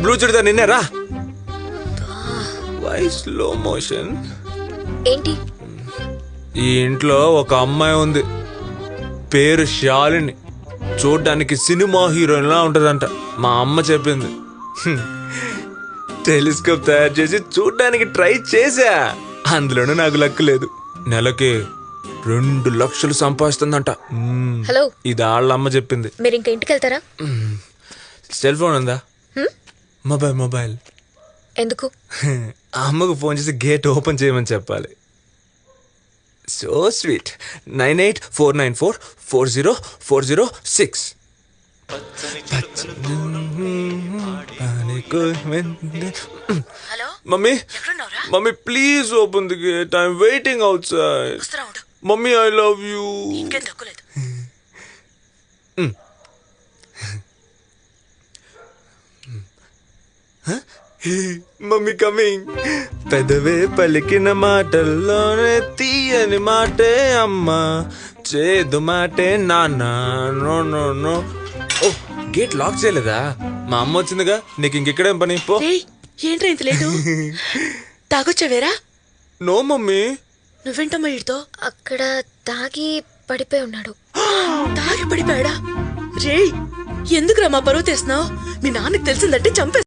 Blue churidar నిన్నేరా. Why slow motion? ఏంటి? ఈ ఇంట్లో ఒక అమ్మాయి ఉంది, పేరు శాలిని. చూడ్డానికి సినిమా హీరోయిన్ లా ఉంటదంట. మా అమ్మ చెప్పింది. టెలిస్కోప్ తయారు చేసి చూడ్డానికి ట్రై చేశా, అందులోనూ నాకు లక్కు లేదు. నెలకి 2 లక్షలు సంపాదిస్తుందంట. హలో, ఇది వాళ్ళ అమ్మ చెప్పింది. మీరు ఇంకా ఇంటికి వెళ్తారా? సెల్ ఫోన్ ఉందా? మొబైల్ ఎందుకు? అమ్మకు ఫోన్ చేసి గేట్ ఓపెన్ చేయమని చెప్పాలి. So sweet. 9849440406. హలో, మమ్మీ, ఎక్కడున్నావురా? Mummy please open the gate. I'm waiting outside. Mummy I love you. ఇంకేం తక్కువలేదు. Mummy coming. పెదవే పలికిన మాటల్లోనే తీయని మాటే అమ్మ, చేదు మాటే నాన్న. No no no. Oh, gate lock చేయలేదా? మా అమ్మ వచ్చిందిగా, నీకు ఇంకెక్కడేం పని? పో. ఏంట్రా ఇంత లేదు? తాగొచ్చావేరా? No mummy. నువ్వేంటమ్మా వీడితో? అక్కడ తాగి పడిపోయి ఉన్నాడు. తాగి పడిపోయాడా? రే, ఎందుకురా మా పరువు తెస్తున్నావు? మీ నాన్నకి తెలిసిందంటే చంపే.